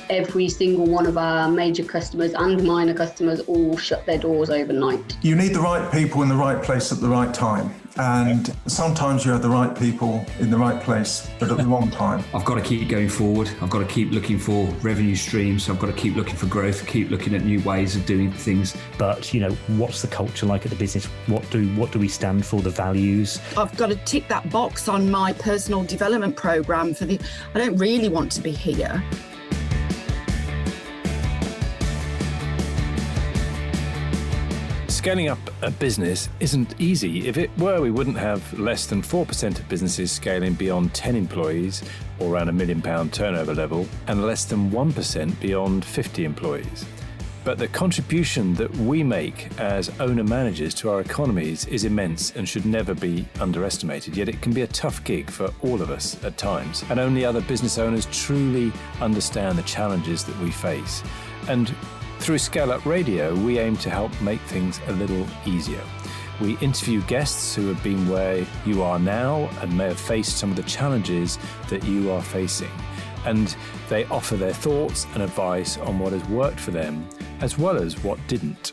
every single one of our major customers and minor customers all shut their doors overnight. You need the right people in the right place at the right time. And sometimes you have the right people in the right place, but at the wrong time. I've got to keep going forward. I've got to keep looking for revenue streams. I've got to keep looking for growth, keep looking at new ways of doing things. But, what's the culture like at the business? What do we stand for, the values? I've got to tick that box on my personal development program I don't really want to be here. Scaling up a business isn't easy. If it were, we wouldn't have less than 4% of businesses scaling beyond 10 employees or around £1 million turnover level, and less than 1% beyond 50 employees. But the contribution that we make as owner-managers to our economies is immense and should never be underestimated. Yet it can be a tough gig for all of us at times, and only other business owners truly understand the challenges that we face. And through ScaleUp Radio, we aim to help make things a little easier. We interview guests who have been where you are now and may have faced some of the challenges that you are facing. And they offer their thoughts and advice on what has worked for them, as well as what didn't.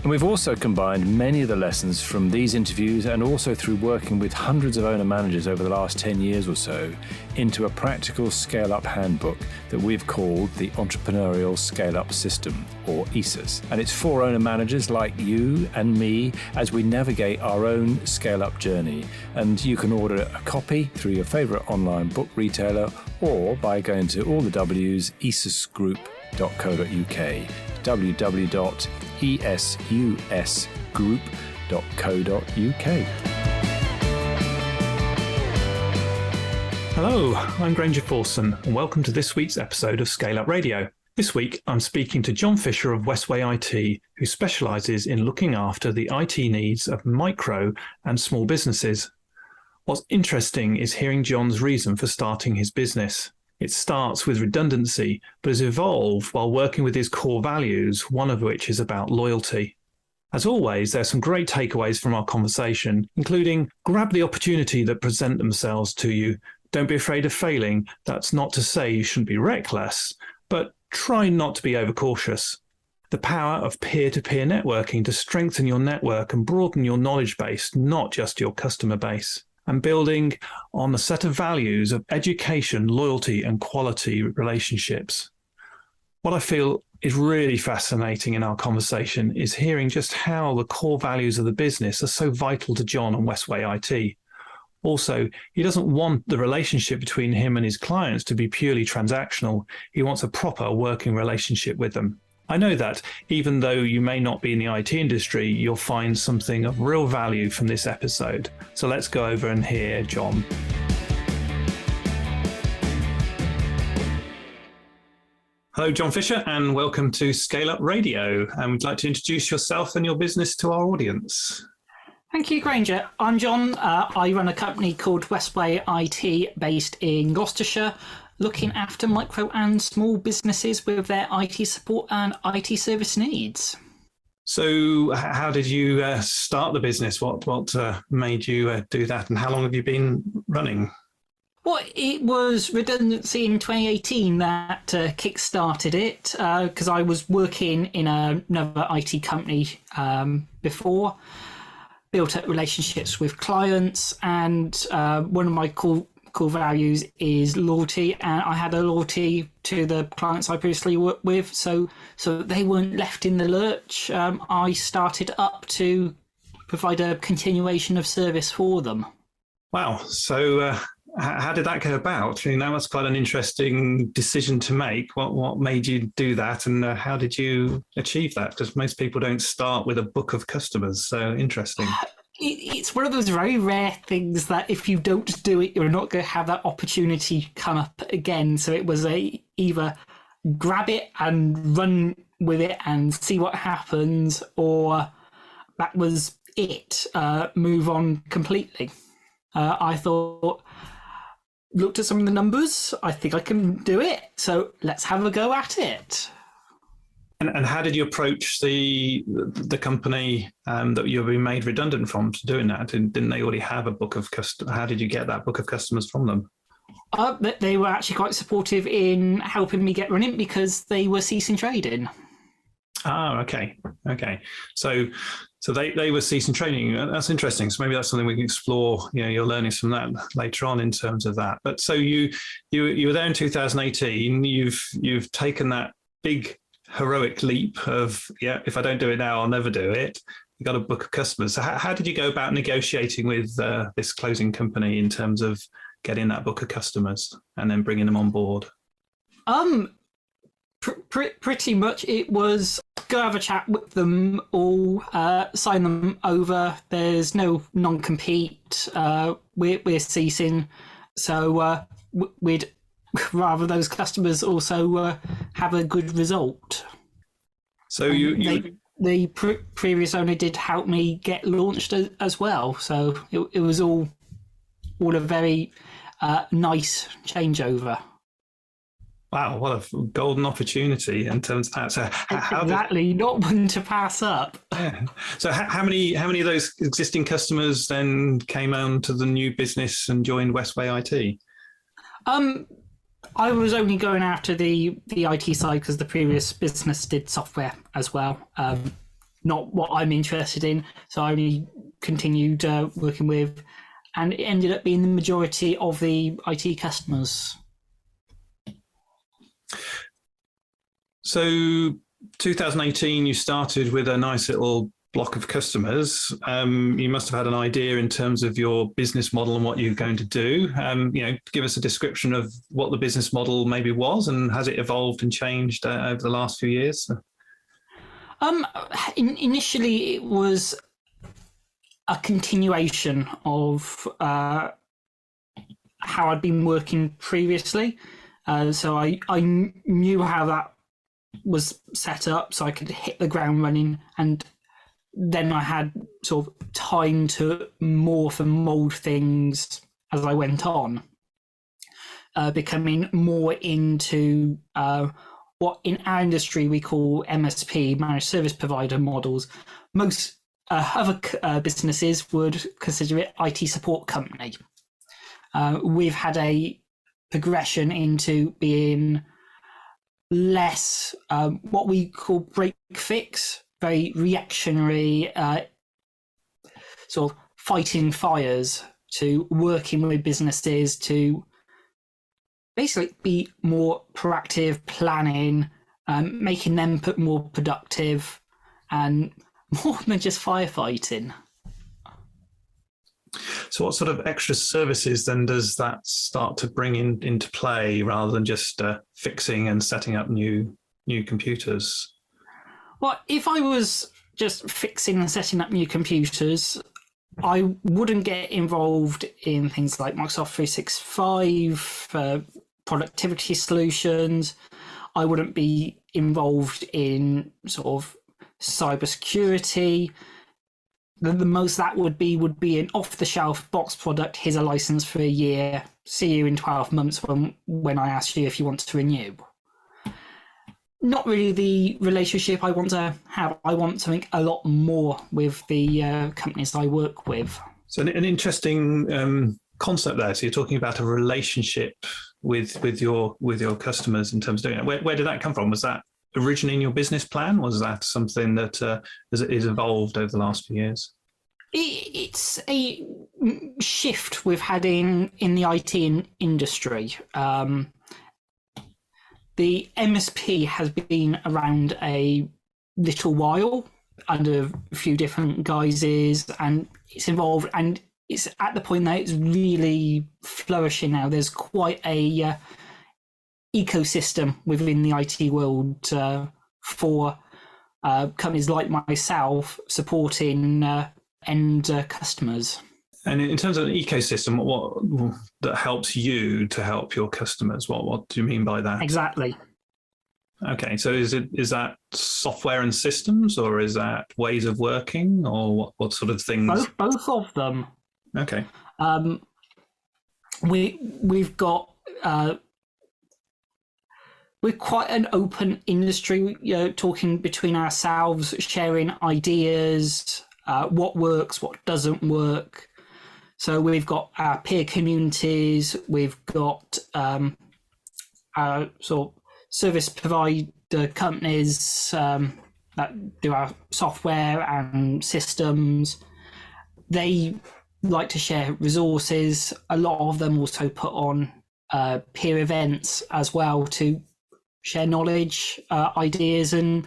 And we've also combined many of the lessons from these interviews and also through working with hundreds of owner managers over the last 10 years or so into a practical scale-up handbook that we've called the Entrepreneurial Scale-Up System, or ESUS. And it's for owner managers like you and me as we navigate our own scale-up journey. And you can order a copy through your favourite online book retailer or by going to all the W's, esusgroup.co.uk, www.esusgroup.co.uk. Hello, I'm Granger Forson, and welcome to this week's episode of ScaleUp Radio. This week, I'm speaking to John Fisher of Westway IT, who specialises in looking after the IT needs of micro and small businesses. What's interesting is hearing John's reason for starting his business. It starts with redundancy, but has evolved while working with his core values, one of which is about loyalty. As always, there are some great takeaways from our conversation, including grab the opportunity that present themselves to you. Don't be afraid of failing. That's not to say you shouldn't be reckless, but try not to be overcautious. The power of peer-to-peer networking to strengthen your network and broaden your knowledge base, not just your customer base. And building on a set of values of education, loyalty, and quality relationships. What I feel is really fascinating in our conversation is hearing just how the core values of the business are so vital to John and Westway IT. Also, he doesn't want the relationship between him and his clients to be purely transactional. He wants a proper working relationship with them. I know that even though you may not be in the IT industry, you'll find something of real value from this episode. So let's go over and hear John. Hello, John Fisher, and welcome to ScaleUp Radio. And we'd like to introduce yourself and your business to our audience. Thank you, Granger. I'm John. I run a company called Westway IT based in Gloucestershire, looking after micro and small businesses with their IT support and IT service needs. So how did you start the business? What made you do that, and how long have you been running? Well, it was redundancy in 2018 that kick-started it, because I was working in another IT company before, built up relationships with clients, and one of my core values is loyalty, and I had a loyalty to the clients I previously worked with, so they weren't left in the lurch. I started up to provide a continuation of service for them. Wow. So how did that go about? That was quite an interesting decision to make. What made you do that, and how did you achieve that? Because most people don't start with a book of customers. So interesting. It's one of those very rare things that if you don't do it, you're not going to have that opportunity come up again. So it was either grab it and run with it and see what happens, or that was it, move on completely. I thought, looked at some of the numbers, I think I can do it, so let's have a go at it. And how did you approach the company that you've been made redundant from to doing that? Didn't they already have a book of customers? How did you get that book of customers from them? They were actually quite supportive in helping me get running because they were ceasing trading. Ah, okay. So they were ceasing trading. That's interesting. So maybe that's something we can explore. Your learnings from that later on in terms of that. But so you were there in 2018. You've taken that big heroic leap of if I don't do it now, I'll never do it. You got a book of customers. So how did you go about negotiating with this closing company in terms of getting that book of customers and then bringing them on board? Pretty much it was go have a chat with them all, sign them over. There's no non-compete. We're ceasing, so we'd rather those customers also have a good result. So the previous owner did help me get launched as well, so it was all a very nice changeover. Wow, what a golden opportunity in terms of that. So exactly, not one to pass up. Yeah. So how many of those existing customers then came on to the new business and joined Westway IT? I was only going after the IT side because the previous business did software as well. Not what I'm interested in, so I only continued working with, and it ended up being the majority of the IT customers. So 2018, you started with a nice little block of customers. You must have had an idea in terms of your business model and what you're going to do. Give us a description of what the business model maybe was, and has it evolved and changed over the last few years? Initially, it was a continuation of how I'd been working previously. So I knew how that was set up, so I could hit the ground running, and then I had sort of time to morph and mold things as I went on, becoming more into what in our industry we call MSP, managed service provider models. Most other businesses would consider it IT support company. We've had a progression into being less what we call break fix, very reactionary, sort of fighting fires, to working with businesses to basically be more proactive, planning, making them more productive, and more than just firefighting. So what sort of extra services then does that start to bring into play, rather than just fixing and setting up new computers? Well, if I was just fixing and setting up new computers, I wouldn't get involved in things like Microsoft 365, productivity solutions. I wouldn't be involved in sort of cybersecurity. The most that would be an off-the-shelf box product. Here's a license for a year. See you in 12 months when I ask you if you want to renew. Not really the relationship I want to have. I want something a lot more with the companies I work with. So an interesting concept there. So you're talking about a relationship with your customers in terms of doing it. Where did that come from? Was that originally in your business plan? Was that something that has evolved over the last few years? It's a shift we've had in the IT industry. The MSP has been around a little while under a few different guises, and it's evolved, and it's at the point that it's really flourishing now. There's quite a ecosystem within the IT world for companies like myself supporting end customers. And in terms of an ecosystem, what that helps you to help your customers? What do you mean by that? Exactly. Okay, so is that software and systems, or is that ways of working, or what sort of things? Both of them. Okay. We've got. We're quite an open industry, talking between ourselves, sharing ideas, what works, what doesn't work. So we've got our peer communities, we've got our sort of service provider companies that do our software and systems. They like to share resources. A lot of them also put on peer events as well to share knowledge, ideas, and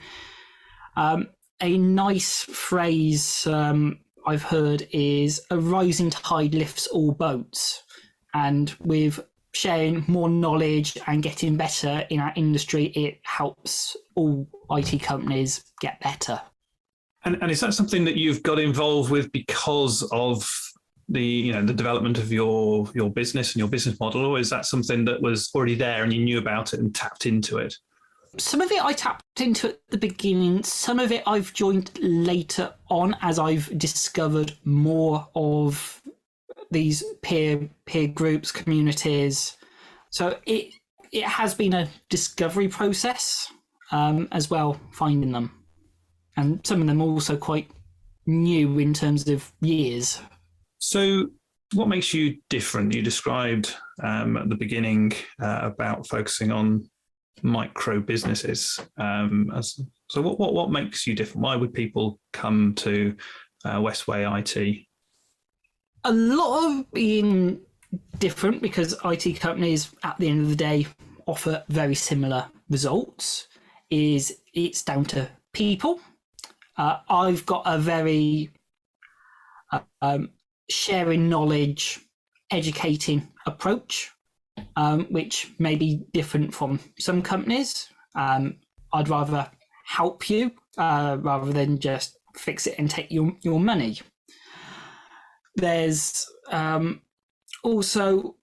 a nice phrase I've heard is a rising tide lifts all boats. And with sharing more knowledge and getting better in our industry, it helps all IT companies get better. And is that something that you've got involved with because of the development of your business and your business model, or is that something that was already there and you knew about it and tapped into it? Some of it I tapped into at the beginning. Some of it I've joined later on as I've discovered more of these peer groups, communities. So it has been a discovery process as well, finding them. And some of them are also quite new in terms of years. So what makes you different? You described at the beginning about focusing on micro businesses. So what makes you different? Why would people come to Westway IT? A lot of being different because IT companies at the end of the day offer very similar results. It's down to people. I've got a very sharing knowledge, educating approach, which may be different from some companies. I'd rather help you rather than just fix it and take your money. There's also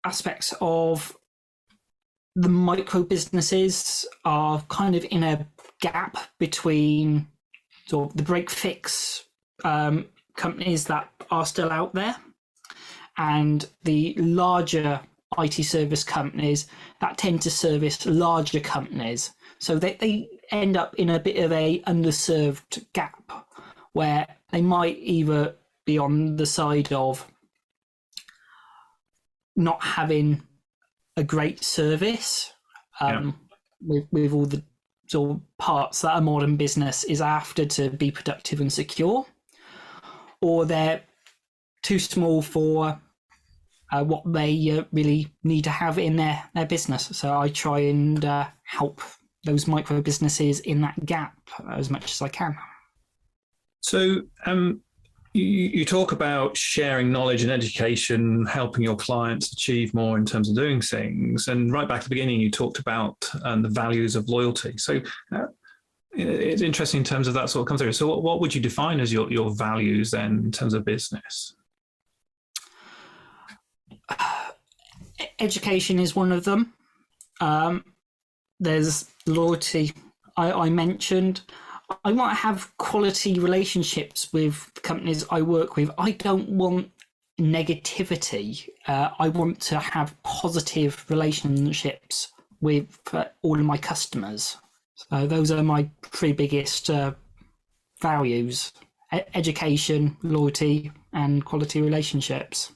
aspects of the micro businesses are kind of in a gap between sort of the break fix companies that are still out there and the larger IT service companies that tend to service larger companies. So they end up in a bit of a underserved gap where they might either be on the side of not having a great service with all the sort of parts that a modern business is after to be productive and secure, or they're too small for what they really need to have in their business. So I try and help those micro businesses in that gap as much as I can. So you talk about sharing knowledge and education, helping your clients achieve more in terms of doing things. And right back at the beginning, you talked about the values of loyalty. So it's interesting in terms of that sort of comes through. So what would you define as your values then in terms of business? Education is one of them. There's loyalty I mentioned. I want to have quality relationships with the companies I work with. I don't want negativity. I want to have positive relationships with all of my customers. So those are my three biggest values: education, loyalty, and quality relationships.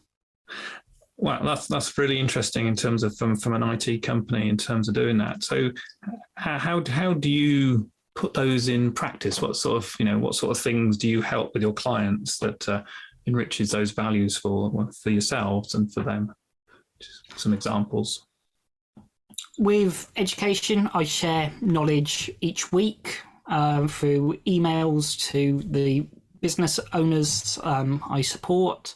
Well, that's really interesting in terms of from an IT company in terms of doing that. So how do you put those in practice? What sort of things do you help with your clients that enriches those values for yourselves and for them? Just some examples. With education, I share knowledge each week through emails to the business owners I support.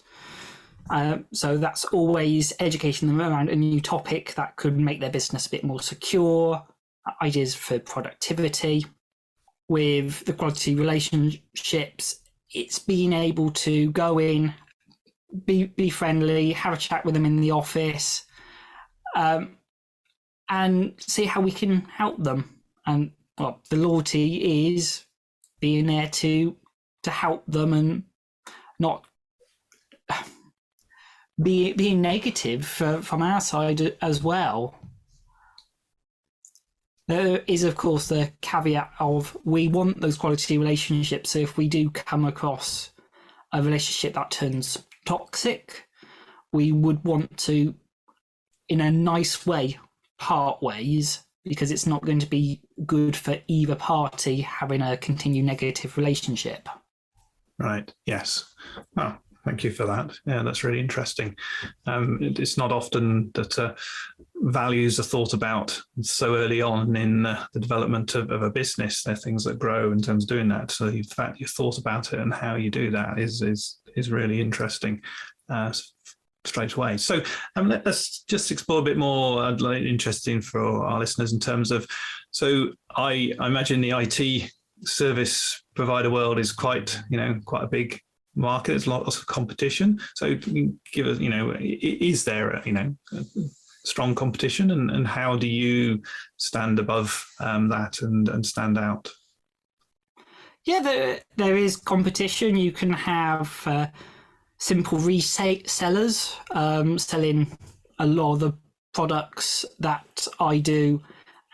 So that's always educating them around a new topic that could make their business a bit more secure, ideas for productivity. With the quality relationships, it's being able to go in, be friendly, have a chat with them in the office, and see how we can help them. And the loyalty is being there to help them and not being negative from our side as well. There is, of course, the caveat of we want those quality relationships. So if we do come across a relationship that turns toxic, we would want to, in a nice way, part ways, because it's not going to be good for either party having a continued negative relationship. Right. Yes. Oh, thank you for that. Yeah, that's really interesting. It's not often that values are thought about so early on in the development of a business. They're things that grow in terms of doing that. So the fact you thought about it and how you do that is really interesting straight away. So let's just explore a bit more interesting for our listeners in terms of, so I imagine the IT service provider world is quite a big market. There's lots of competition. So give us, is there strong competition, and how do you stand above that and stand out? Yeah, there is competition. You can have simple resellers selling a lot of the products that I do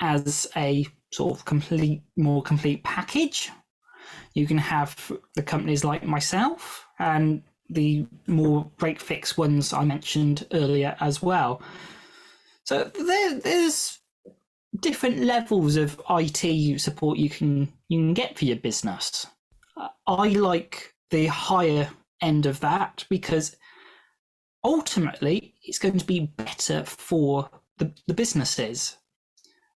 as a sort of more complete package. You can have the companies like myself and the more break-fix ones I mentioned earlier as well. So there's different levels of IT support you can get for your business. I like the higher end of that because ultimately it's going to be better for the businesses.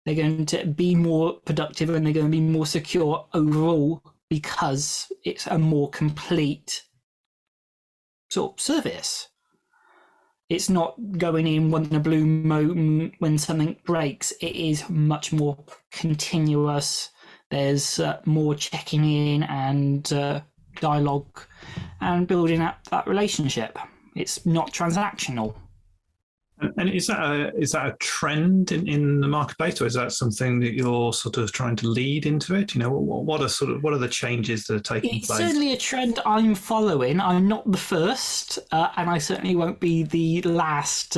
They're going to be more productive and they're going to be more secure overall because it's a more complete sort of service. It's not going in once in a blue moon when something breaks. It is much more continuous. There's more checking in and dialogue and building up that relationship. It's not transactional. And is that a trend in the marketplace, or is that something that you're sort of trying to lead into it? What are the changes that are taking place? It's certainly a trend I'm following. I'm not the first, and I certainly won't be the last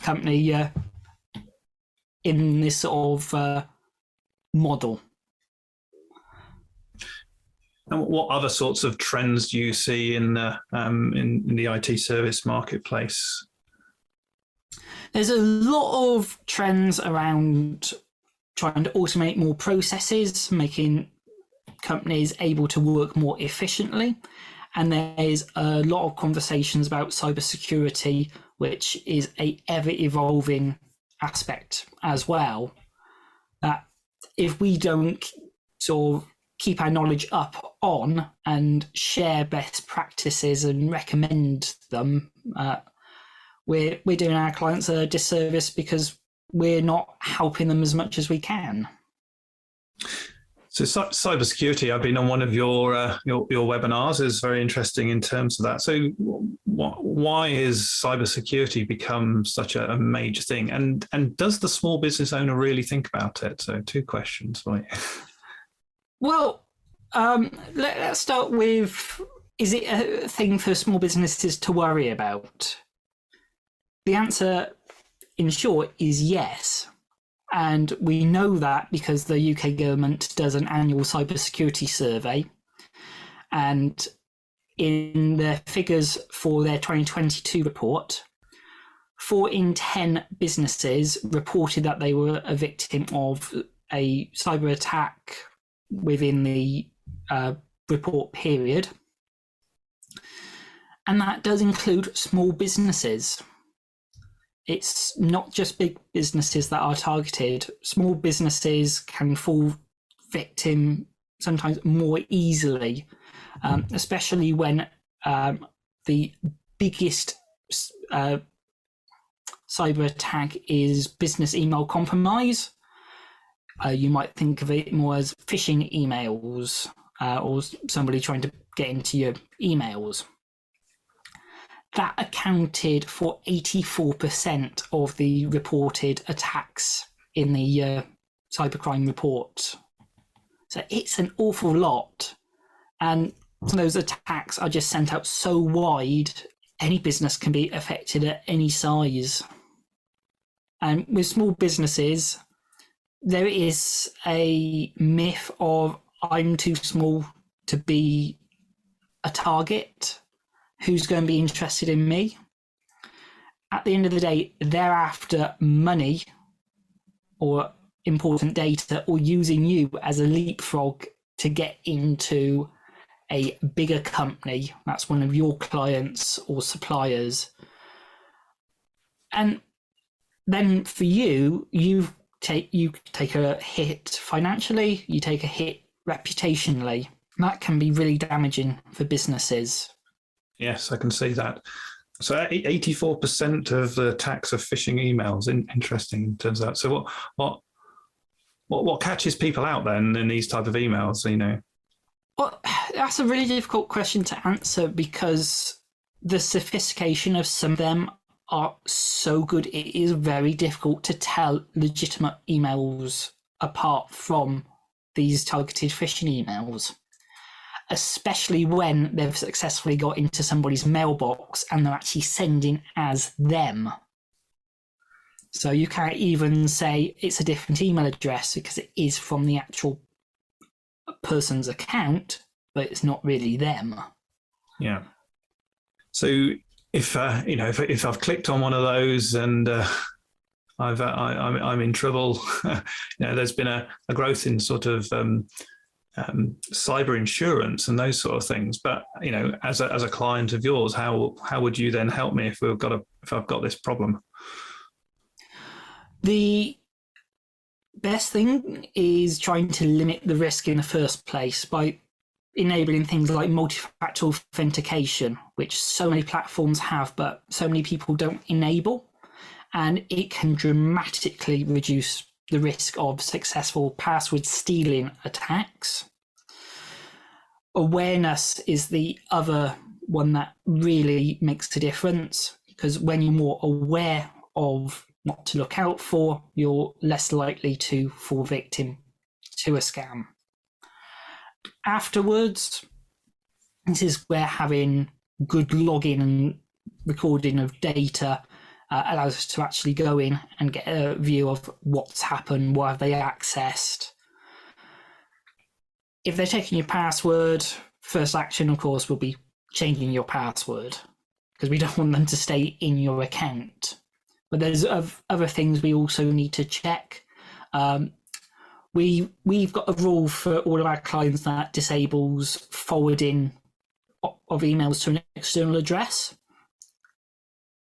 company in this sort of model. And what other sorts of trends do you see in the IT service marketplace? There's a lot of trends around trying to automate more processes, making companies able to work more efficiently. And there's a lot of conversations about cybersecurity, which is a ever-evolving aspect as well. That if we don't sort of keep our knowledge up on and share best practices and recommend them, we're doing our clients a disservice because we're not helping them as much as we can. So cybersecurity, I've been on one of your webinars. Is very interesting in terms of that. So why has cybersecurity become such a major thing? And does the small business owner really think about it? So 2 questions for you. Well, let's start with, is it a thing for small businesses to worry about? The answer, in short, is yes. And we know that because the UK government does an annual cybersecurity survey. And in their figures for their 2022 report, 4 in 10 businesses reported that they were a victim of a cyber attack within the report period. And that does include small businesses. It's not just big businesses that are targeted. Small businesses can fall victim sometimes more easily, especially when the biggest cyber attack is business email compromise. You might think of it more as phishing emails or somebody trying to get into your emails. That accounted for 84% of the reported attacks in the cybercrime report. So it's an awful lot. And those attacks are just sent out so wide, any business can be affected at any size. And with small businesses, there is a myth of I'm too small to be a target. who's going to be interested in me. At the end of the day, they're after money or important data, or using you as a leapfrog to get into a bigger company. That's one of your clients or suppliers. And then for you, you take a hit financially, you take a hit reputationally. That can be really damaging for businesses. Yes, I can see that. So 84% of the attacks are phishing emails. Interesting in terms of that. So what catches people out then in these type of emails, you know? Well, that's a really difficult question to answer, because the sophistication of some of them are so good, it is very difficult to tell legitimate emails apart from these targeted phishing emails, especially when they've successfully got into somebody's mailbox and they're actually sending as them. So you can't even say it's a different email address because it is from the actual person's account, but it's not really them. Yeah. So if I've clicked on one of those and I'm in trouble, there's been a growth in sort of cyber insurance and those sort of things. But as a client of yours, how would you then help me if I've got this problem? The best thing is trying to limit the risk in the first place by enabling things like multi-factor authentication, which so many platforms have, but so many people don't enable. And it can dramatically reduce the risk of successful password stealing attacks. Awareness is the other one that really makes a difference, because when you're more aware of what to look out for, you're less likely to fall victim to a scam. Afterwards, this is where having good logging and recording of data allows us to actually go in and get a view of what's happened, what have they accessed. If they're taking your password, first action, of course, will be changing your password, because we don't want them to stay in your account. But there's other things we also need to check. We've got a rule for all of our clients that disables forwarding of emails to an external address.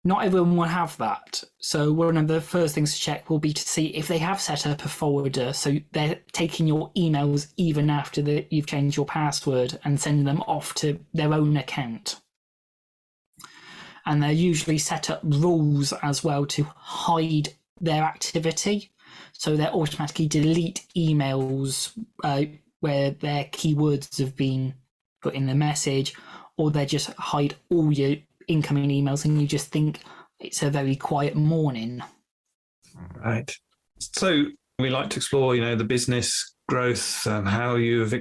Not everyone will have that. So one of the first things to check will be to see if they have set up a forwarder, so they're taking your emails even after you've changed your password and sending them off to their own account. And they're usually set up rules as well to hide their activity. So they automatically delete emails where their keywords have been put in the message, or they just hide all your incoming emails and you just think it's a very quiet morning. Right. So we like to explore, the business growth and how you've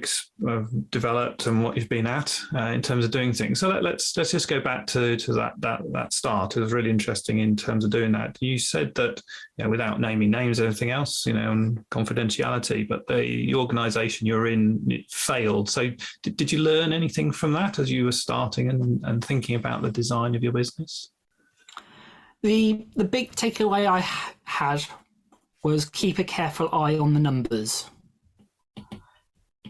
developed and what you've been at in terms of doing things. So let's just go back to that start. It was really interesting in terms of doing that. You said that without naming names or anything else, and confidentiality, but the organisation you're in failed. So did you learn anything from that as you were starting and thinking about the design of your business? The big takeaway I had was keep a careful eye on the numbers.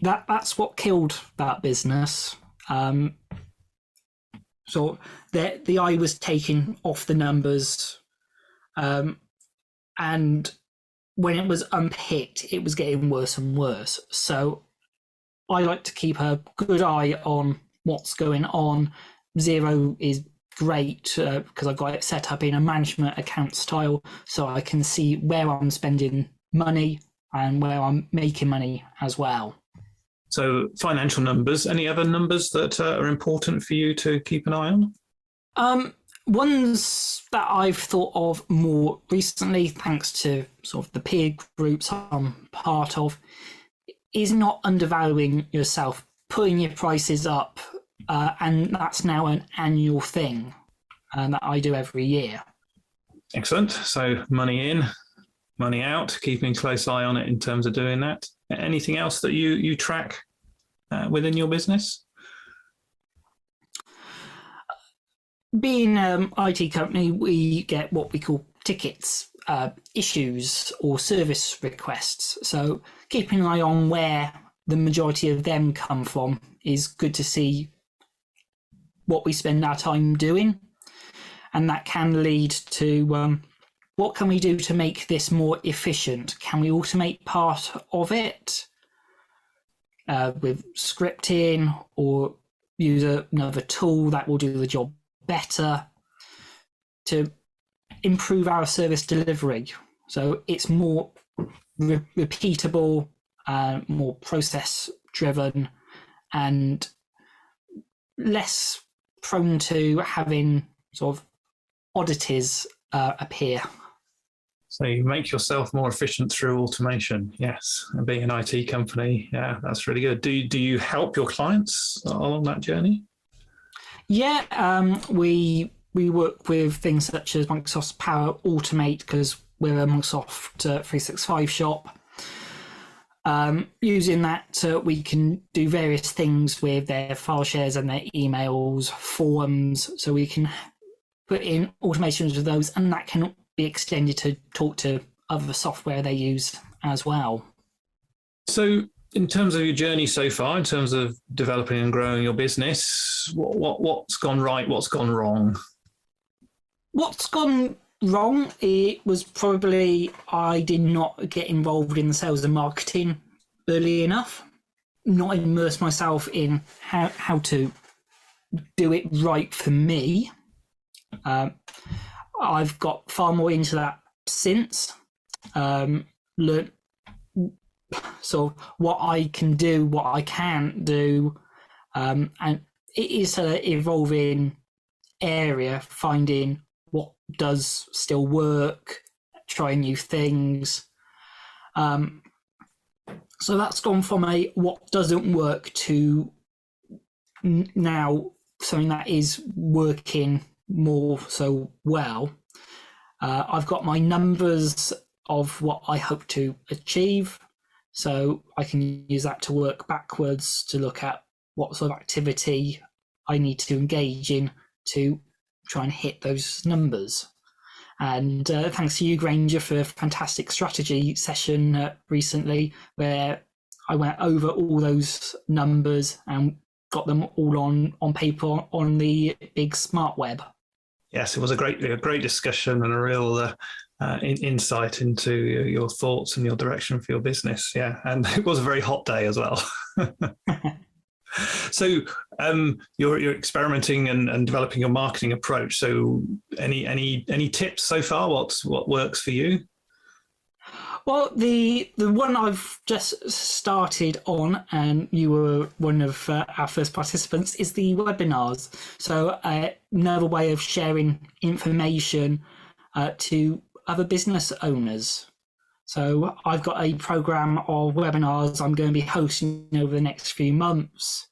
That's what killed that business. So the eye was taken off the numbers, and when it was unpicked, it was getting worse and worse. So I like to keep a good eye on what's going on. Zero is great because I've got it set up in a management account style, so I can see where I'm spending money and where I'm making money as well. So financial numbers, any other numbers that are important for you to keep an eye on? Ones that I've thought of more recently, thanks to sort of the peer groups I'm part of, is not undervaluing yourself, putting your prices up, and that's now an annual thing that I do every year. Excellent. So money in, money out, keeping a close eye on it in terms of doing that. Anything else that you track within your business? being an IT company, we get what we call tickets, issues or service requests. So keeping an eye on where the majority of them come from is good to see what we spend our time doing. And that can lead to what can we do to make this more efficient? Can we automate part of it with scripting, or use another tool that will do the job better to improve our service delivery? So it's more repeatable, more process driven, and less prone to having sort of oddities appear. So you make yourself more efficient through automation. Yes, and being an IT company, yeah, that's really good. Do you help your clients along that journey? Yeah, we work with things such as Microsoft's Power Automate, because we're a Microsoft 365 shop. Using that, we can do various things with their file shares and their emails, forums, so we can put in automations with those, and that can be extended to talk to other software they use as well. So in terms of your journey so far, in terms of developing and growing your business, what's gone right, what's gone wrong? What's gone wrong, it was probably I did not get involved in the sales and marketing early enough, not immerse myself in how to do it right for me. I've got far more into that since, learned sort of what I can do, what I can't do, and it is an evolving area, finding what does still work, trying new things. So that's gone from a what doesn't work to now something that is working more so well. I've got my numbers of what I hope to achieve, so I can use that to work backwards to look at what sort of activity I need to engage in to try and hit those numbers. And thanks to you, Granger, for a fantastic strategy session recently, where I went over all those numbers and got them all on paper on the big smart web. Yes, it was a great discussion and a real insight into your thoughts and your direction for your business. Yeah, and it was a very hot day as well. So you're experimenting and developing your marketing approach. So any tips so far? What works for you? Well, the one I've just started on, and you were one of our first participants, is the webinars. So another way of sharing information to other business owners. So I've got a program of webinars I'm going to be hosting over the next few months,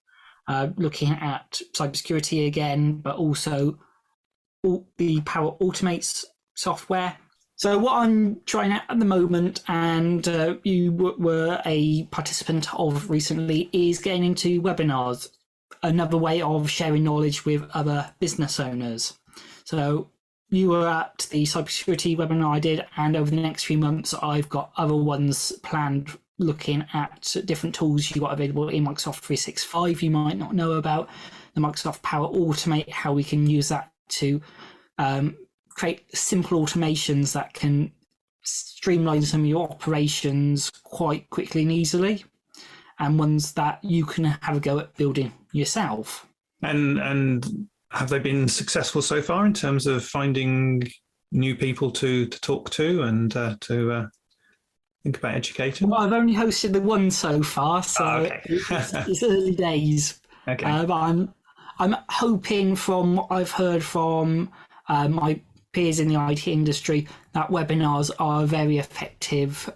looking at cybersecurity again, but also the Power Automate software. So what I'm trying out at the moment, and you were a participant of recently, is getting into webinars, another way of sharing knowledge with other business owners. So you were at the cybersecurity webinar I did, and over the next few months, I've got other ones planned looking at different tools you've got available in Microsoft 365 you might not know about, the Microsoft Power Automate, how we can use that to create simple automations that can streamline some of your operations quite quickly and easily, and ones that you can have a go at building yourself. And have they been successful so far in terms of finding new people to talk to and to think about educating? Well, I've only hosted the one so far, so okay. it's early days. Okay. But I'm hoping, from what I've heard from my peers in the IT industry, that webinars are a very effective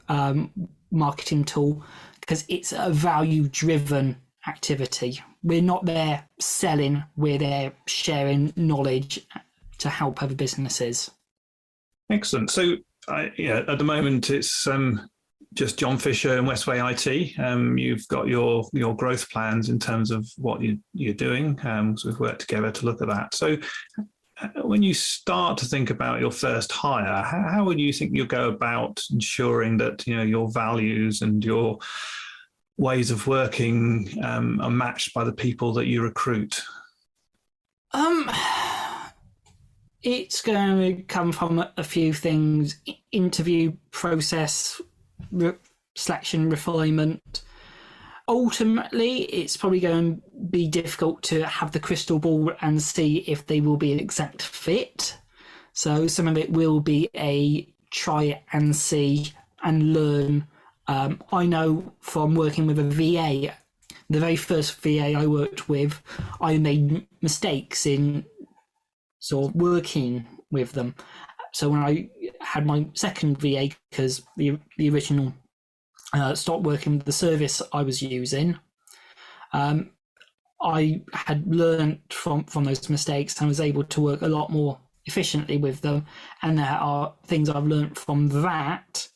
marketing tool, because it's a value-driven activity. We're not there selling, we're there sharing knowledge to help other businesses. Excellent. So at the moment it's just John Fisher and Westway IT. You've got your growth plans in terms of what you're doing. So we've worked together to look at that. So when you start to think about your first hire, how would you think you'll go about ensuring that your values and your ways of working are matched by the people that you recruit? It's going to come from a few things: interview process, selection, refinement. Ultimately, it's probably going to be difficult to have the crystal ball and see if they will be an exact fit. So some of it will be a try and see and learn. I know from working with a VA, the very first VA I worked with, I made mistakes in sort of working with them. So when I had my second VA, because the original stopped working with the service I was using, I had learned from those mistakes and was able to work a lot more efficiently with them. And there are things I've learned from that,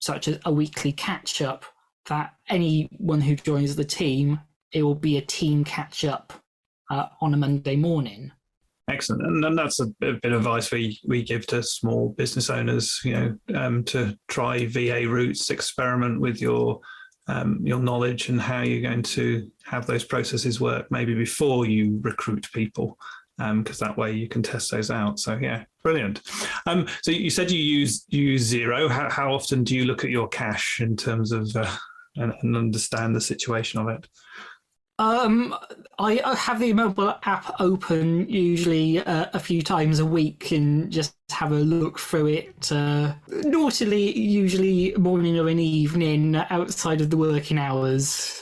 such as a weekly catch-up, that anyone who joins the team, it will be a team catch-up on a Monday morning. Excellent. And that's a bit of advice we give to small business owners, to try VA routes, experiment with your knowledge and how you're going to have those processes work maybe before you recruit people, because that way you can test those out. So yeah, brilliant. So you said you use Xero. How often do you look at your cash in terms of and understand the situation of it? I have the mobile app open usually a few times a week and just have a look through it. Naughtily, usually morning or an evening outside of the working hours.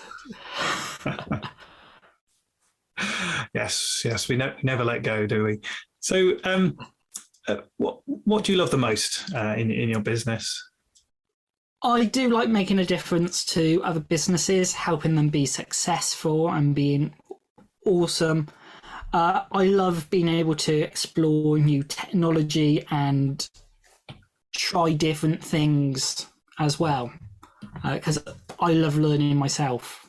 Yes, we never let go, do we? So, what do you love the most in your business? I do like making a difference to other businesses, helping them be successful and being awesome. I love being able to explore new technology and try different things as well, because I love learning myself.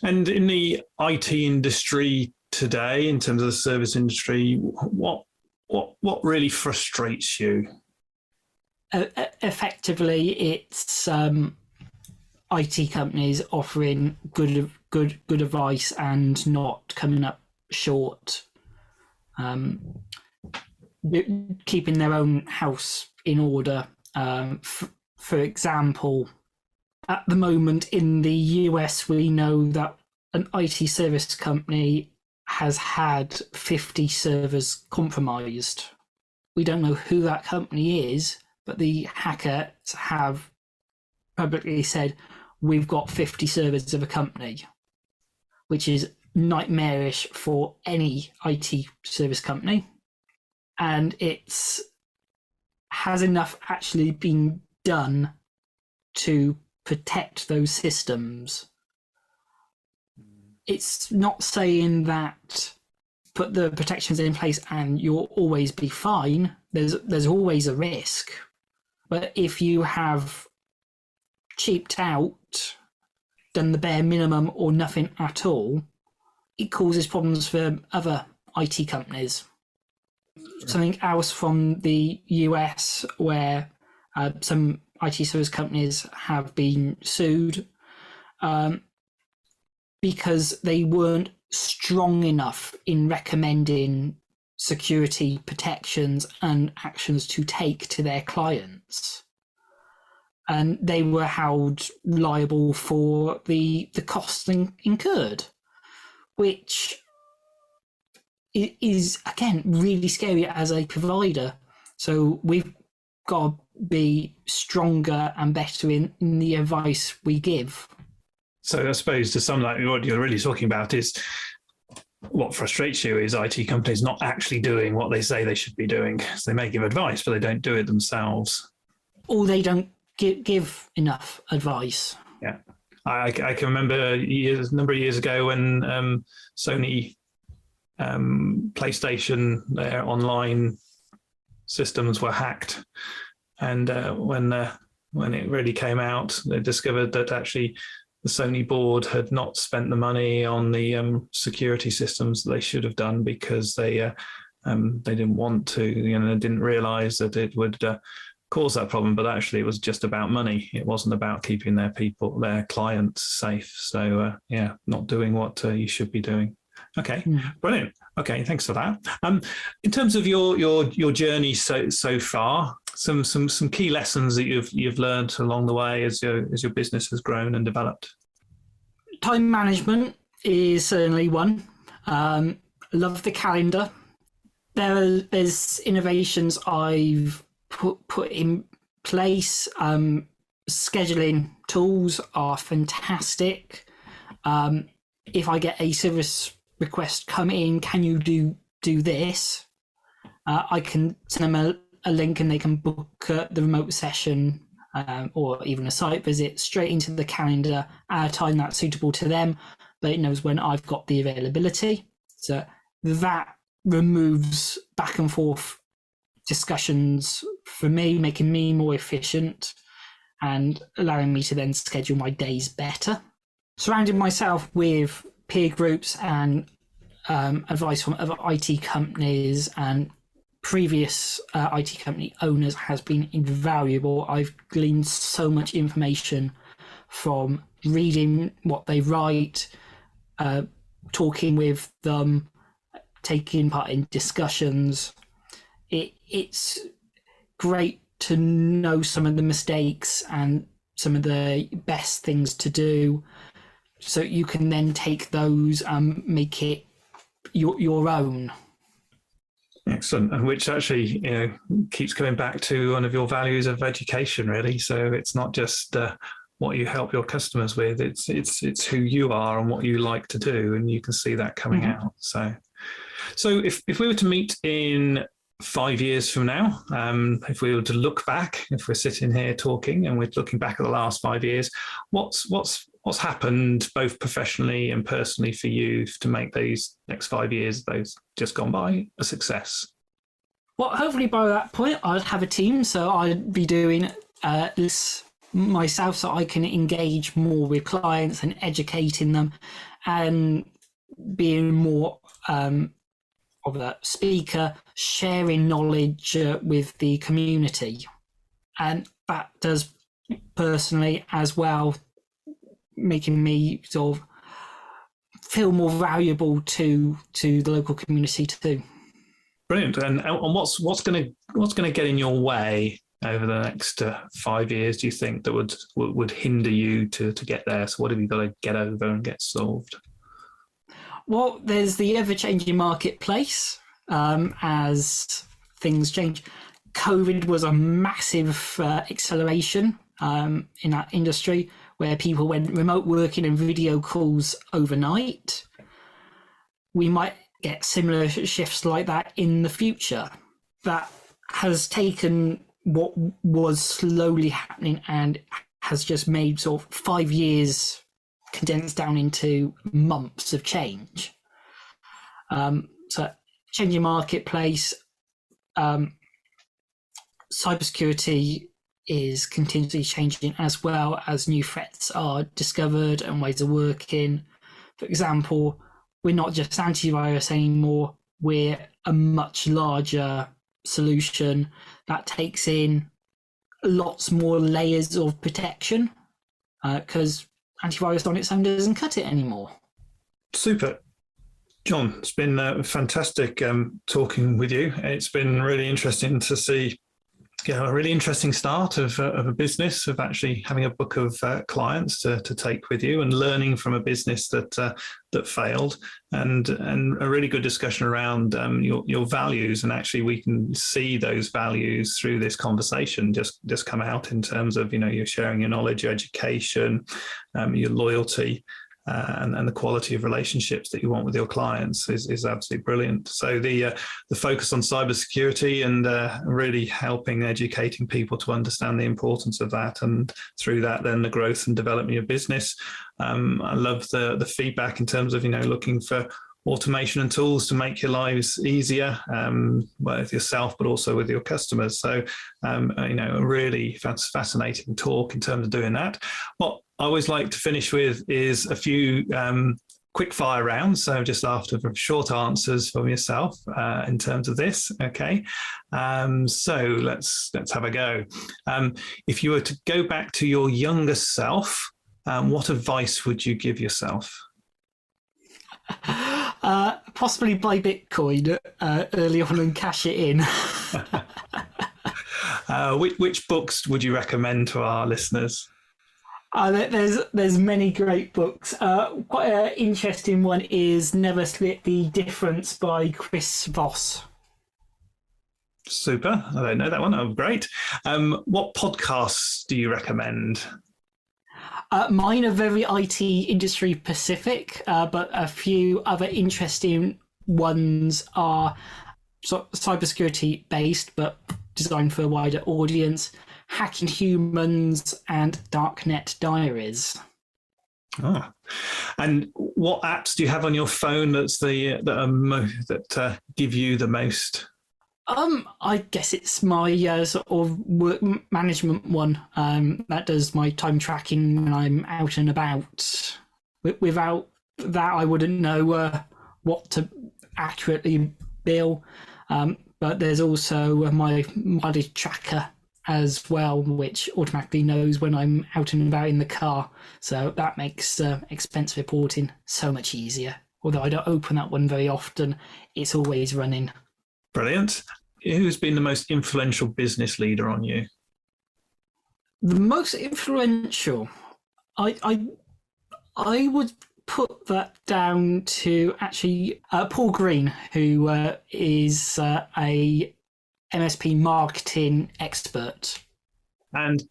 And in the IT industry today, in terms of the service industry, what really frustrates you? Effectively, it's IT companies offering good advice and not coming up short, keeping their own house in order. For example, at the moment in the US, we know that an IT service company has had 50 servers compromised. We don't know who that company is, but the hackers have publicly said, we've got 50 servers of a company, which is nightmarish for any IT service company. And has enough actually been done to protect those systems. It's not saying that put the protections in place and you'll always be fine. There's always a risk. But if you have cheaped out, done the bare minimum or nothing at all, it causes problems for other IT companies. Sure. Something else from the US where some IT service companies have been sued because they weren't strong enough in recommending security protections and actions to take to their clients. And they were held liable for the costs incurred, which is, again, really scary as a provider. So we've got to be stronger and better in the advice we give. So I suppose to sum that, what you're really talking about is what frustrates you is IT companies not actually doing what they say they should be doing. So they may give advice, but they don't do it themselves. Or they don't give enough advice. Yeah. I can remember a number of years ago when Sony PlayStation, their online systems were hacked. And when it really came out, they discovered that actually the Sony board had not spent the money on the security systems that they should have done because they didn't want to, they didn't realise that it would cause that problem. But actually, it was just about money. It wasn't about keeping their clients safe. So not doing what you should be doing. Okay, brilliant. Okay, thanks for that. In terms of your journey so far, some key lessons that you've learned along the way as your business has grown and developed. Time management is certainly one. Love the calendar. There's innovations I've put in place. Scheduling tools are fantastic. If I get a service request come in, can you do this? I can send them a link and they can book the remote session or even a site visit straight into the calendar at a time that's suitable to them, but it knows when I've got the availability. So that removes back and forth discussions for me, making me more efficient and allowing me to then schedule my days better. Surrounding myself with peer groups and advice from other IT companies and previous IT company owners has been invaluable. I've gleaned so much information from reading what they write, talking with them, taking part in discussions. It's great to know some of the mistakes and some of the best things to do, so you can then take those and make it your own. Excellent, and which actually keeps coming back to one of your values of education, really. So it's not just what you help your customers with; it's who you are and what you like to do, and you can see that coming out. So if we were to meet in 5 years from now, if we were to look back, if we're sitting here talking and we're looking back at the last 5 years, what's happened both professionally and personally for you to make these next 5 years, those just gone by, a success? Well, hopefully by that point I'd have a team, so I'd be doing this myself so I can engage more with clients and educating them and being more of a speaker, sharing knowledge with the community. And that does personally as well, making me sort of feel more valuable to the local community too. Brilliant. And what's going to get in your way over the next 5 years, do you think, that would hinder you to get there? So what have you got to get over and get solved? Well, there's the ever-changing marketplace as things change. COVID was a massive acceleration in that industry, where people went remote working and video calls overnight. We might get similar shifts like that in the future. That has taken what was slowly happening and has just made sort of 5 years condensed down into months of change. So changing marketplace, cybersecurity is continuously changing as well as new threats are discovered and ways of working. For example, we're not just antivirus anymore, we're a much larger solution that takes in lots more layers of protection because antivirus on its own doesn't cut it anymore. Super. John, it's been fantastic talking with you. It's been really interesting to see a really interesting start of a business, of actually having a book of clients to take with you and learning from a business that failed, and a really good discussion around your values. And actually we can see those values through this conversation just come out in terms of, you're sharing your knowledge, your education, your loyalty, and the quality of relationships that you want with your clients is absolutely brilliant. So the focus on cybersecurity and really helping educating people to understand the importance of that, and through that then the growth and development of your business. I love the feedback in terms of looking for automation and tools to make your lives easier, with yourself, but also with your customers. So, a really fascinating talk in terms of doing that. What I always like to finish with is a few quick fire rounds. So just after short answers from yourself in terms of this. Okay. So let's have a go. If you were to go back to your younger self, what advice would you give yourself? Possibly buy Bitcoin early on and cash it in. Which books would you recommend to our listeners? There's many great books. Quite an interesting one is Never Split the Difference by Chris Voss. Super. I don't know that one. Oh, great. What podcasts do you recommend? Mine are very IT industry specific, but a few other interesting ones are cybersecurity based, but designed for a wider audience. Hacking Humans and Darknet Diaries. Oh. And what apps do you have on your phone that give you the most? I guess it's my sort of work management one that does my time tracking when I'm out and about. Without that, I wouldn't know what to accurately bill. But there's also my mileage tracker as well, which automatically knows when I'm out and about in the car. So that makes expense reporting so much easier. Although I don't open that one very often, it's always running. Brilliant. Who's been the most influential business leader on you? The most influential, I would put that down to actually Paul Green, who is a MSP marketing expert. And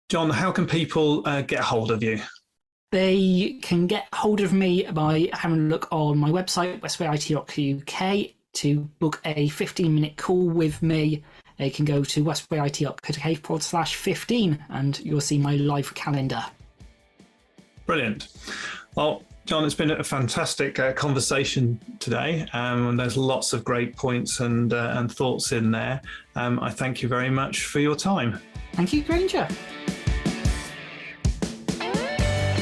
John, how can people get hold of you? They can get hold of me by having a look on my website, westwayit.co.uk. To book a 15-minute call with me, they can go to westwayit.co.uk/15 and you'll see my live calendar. Brilliant. Well, John, it's been a fantastic conversation today. And there's lots of great points and thoughts in there. I thank you very much for your time. Thank you, Granger.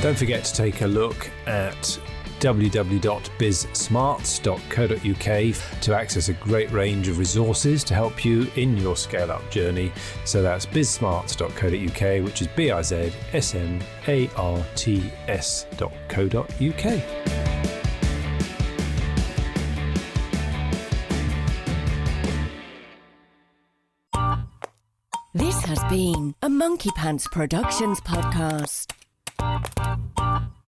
Don't forget to take a look at www.bizsmarts.co.uk to access a great range of resources to help you in your scale-up journey. So that's bizsmarts.co.uk, which is bizsmarts.co.uk. This has been a Monkey Pants Productions podcast.